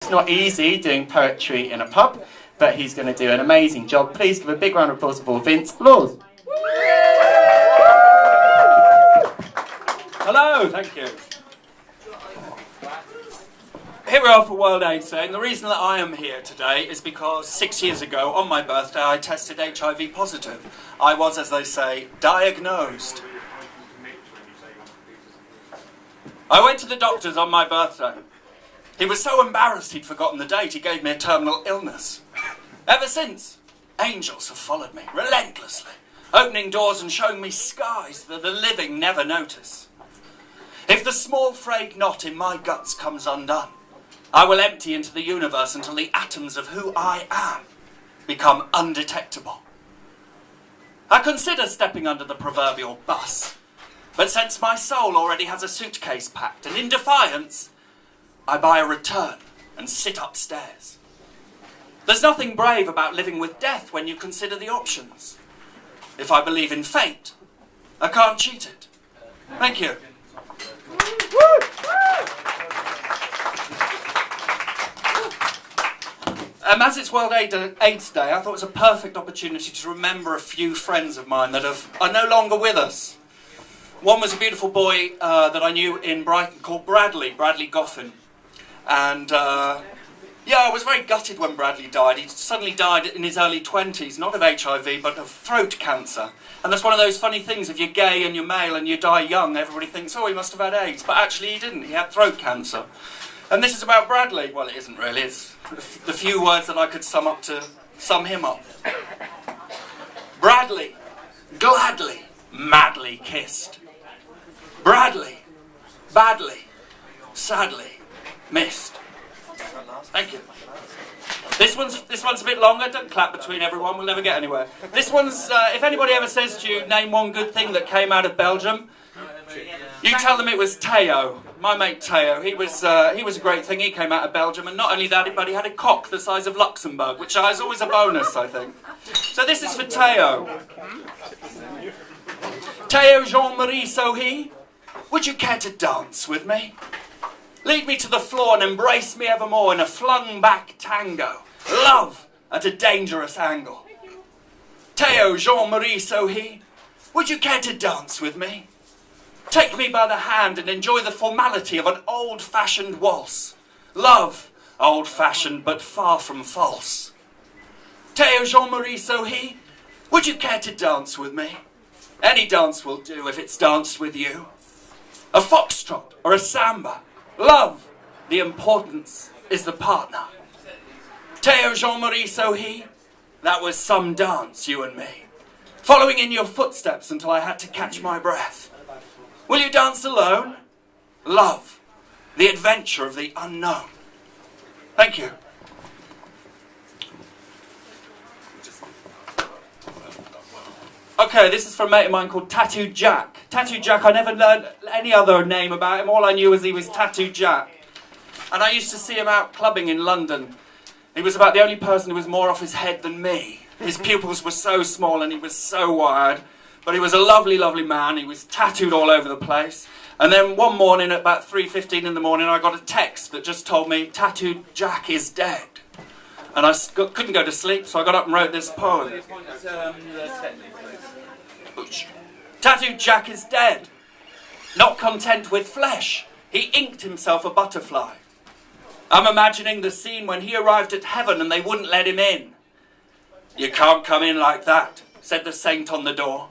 It's not easy doing poetry in a pub, but he's going to do an amazing job. Please give a big round of applause for Vince Laws. Hello, thank you. Here we are for World AIDS Day, and the reason that I am here today is because 6 years ago, on my birthday, I tested HIV positive. I was, as they say, diagnosed. I went to the doctors on my birthday. He was so embarrassed he'd forgotten the date, he gave me a terminal illness. Ever since, angels have followed me, relentlessly, opening doors and showing me skies that the living never notice. If the small frayed knot in my guts comes undone, I will empty into the universe until the atoms of who I am become undetectable. I consider stepping under the proverbial bus, but since my soul already has a suitcase packed, and in defiance, I buy a return and sit upstairs. There's nothing brave about living with death when you consider the options. If I believe in fate, I can't cheat it. Thank you. As it's World AIDS Day, I thought it was a perfect opportunity to remember a few friends of mine that are no longer with us. One was a beautiful boy that I knew in Brighton called Bradley Goffin. And I was very gutted when Bradley died. He suddenly died in his early 20s, not of HIV, but of throat cancer. And that's one of those funny things, if you're gay and you're male and you die young, everybody thinks, oh, he must have had AIDS. But actually he didn't, he had throat cancer. And this is about Bradley. Well, it isn't really, it's the few words that I could sum up to sum him up. Bradley, gladly, madly kissed. Bradley, badly, sadly missed. Thank you. This one's a bit longer. Don't clap between everyone. We'll never get anywhere. This one's. If anybody ever says to you, name one good thing that came out of Belgium, you tell them it was Theo. My mate Theo. He was a great thing. He came out of Belgium, and not only that, but he had a cock the size of Luxembourg, which is always a bonus, I think. So this is for Theo. Theo Jean-Marie Sohi, would you care to dance with me? Lead me to the floor and embrace me evermore in a flung-back tango. Love at a dangerous angle. Theo Jean-Marie Sohi, would you care to dance with me? Take me by the hand and enjoy the formality of an old-fashioned waltz. Love, old-fashioned but far from false. Theo Jean-Marie Sohi, would you care to dance with me? Any dance will do if it's danced with you. A foxtrot or a samba. Love, the importance is the partner. Theo Jean-Marie Sohi, that was some dance, you and me. Following in your footsteps until I had to catch my breath. Will you dance alone? Love, the adventure of the unknown. Thank you. Okay, this is from a mate of mine called Tattoo Jack. Tattoo Jack, I never learned any other name about him. All I knew was he was Tattoo Jack. And I used to see him out clubbing in London. He was about the only person who was more off his head than me. His pupils were so small and he was so wired. But he was a lovely, lovely man. He was tattooed all over the place. And then one morning at about 3:15 in the morning, I got a text that just told me, Tattoo Jack is dead. And I couldn't go to sleep, so I got up and wrote this poem. Tattoo Jack is dead. Not content with flesh, he inked himself a butterfly. I'm imagining the scene when he arrived at heaven and they wouldn't let him in. You can't come in like that, said the saint on the door.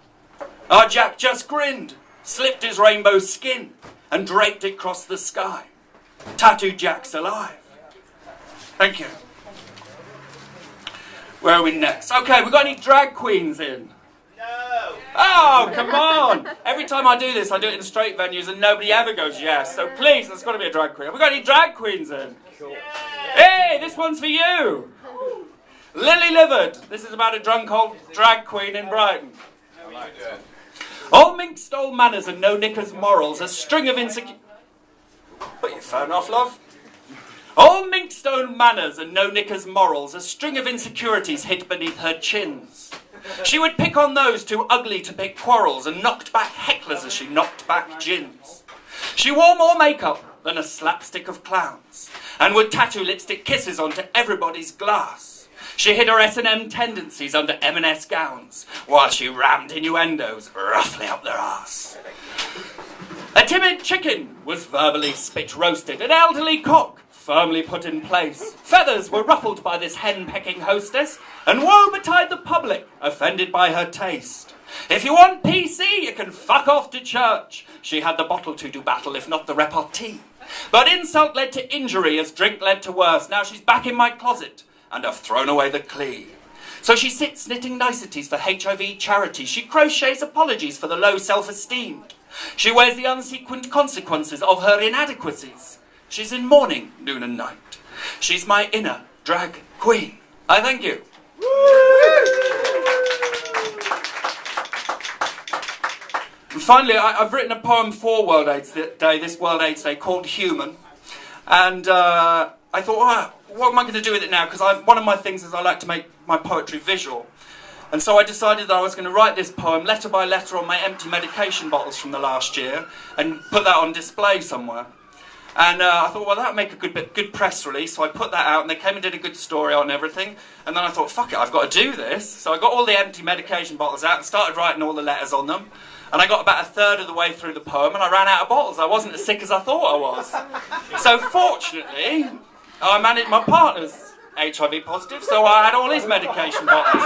Our Jack just grinned, slipped his rainbow skin and draped it across the sky. Tattoo Jack's alive. Thank you. Where are we next? Okay, we got any drag queens in? No! Oh, come on! Every time I do this, I do it in straight venues and nobody ever goes yes. So please, there's got to be a drag queen. Have we got any drag queens in? Sure. Hey, this one's for you! Lily Livered. This is about a drunk old drag queen in Brighton. I like it. All mink stole manners and no knickers morals, a string of insecure... Put your phone off, love. All mink stole manners and no knickers morals, a string of insecurities hid beneath her chins. She would pick on those too ugly to pick quarrels and knocked back hecklers as she knocked back gins. She wore more makeup than a slapstick of clowns and would tattoo lipstick kisses onto everybody's glass. She hid her S&M tendencies under M&S gowns, while she rammed innuendos roughly up their arse. A timid chicken was verbally spit roasted, an elderly cock firmly put in place. Feathers were ruffled by this hen-pecking hostess, and woe betide the public, offended by her taste. If you want PC, you can fuck off to church. She had the bottle to do battle, if not the repartee. But insult led to injury as drink led to worse. Now she's back in my closet, and I've thrown away the clee. So she sits knitting niceties for HIV charity. She crochets apologies for the low self-esteem. She wears the unsequent consequences of her inadequacies. She's in mourning, noon and night. She's my inner drag queen. I thank you. And finally, I've written a poem for World AIDS Day, this World AIDS Day, called Human. And I thought, well, what am I going to do with it now? Because one of my things is I like to make my poetry visual. And so I decided that I was going to write this poem letter by letter on my empty medication bottles from the last year and put that on display somewhere. And I thought, well, that would make a good press release, so I put that out, and they came and did a good story on everything. And then I thought, fuck it, I've got to do this. So I got all the empty medication bottles out and started writing all the letters on them. And I got about a third of the way through the poem, and I ran out of bottles. I wasn't as sick as I thought I was. So fortunately, I managed my partner's HIV positive, so I had all his medication bottles.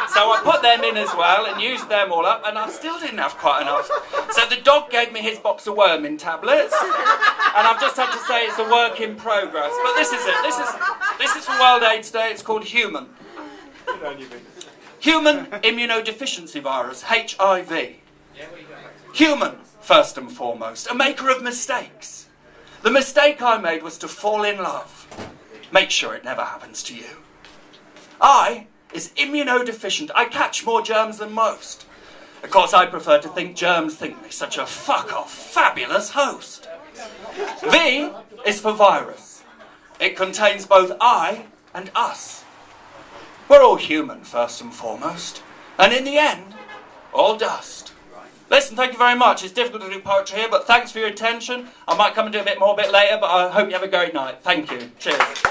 So I put them in as well and used them all up, and I still didn't have quite enough. So the dog gave me his box of worming tablets, and I've just had to say it's a work in progress. But this is it. This is for World AIDS Day. It's called Human. Human immunodeficiency virus, HIV. Human, first and foremost, a maker of mistakes. The mistake I made was to fall in love. Make sure it never happens to you. I is immunodeficient. I catch more germs than most. Of course, I prefer to think germs think me such a fuck-off, fabulous host. V is for virus. It contains both I and us. We're all human, first and foremost. And in the end, all dust. Listen, thank you very much. It's difficult to do poetry here, but thanks for your attention. I might come and do a bit more a bit later, but I hope you have a great night. Thank you. Cheers.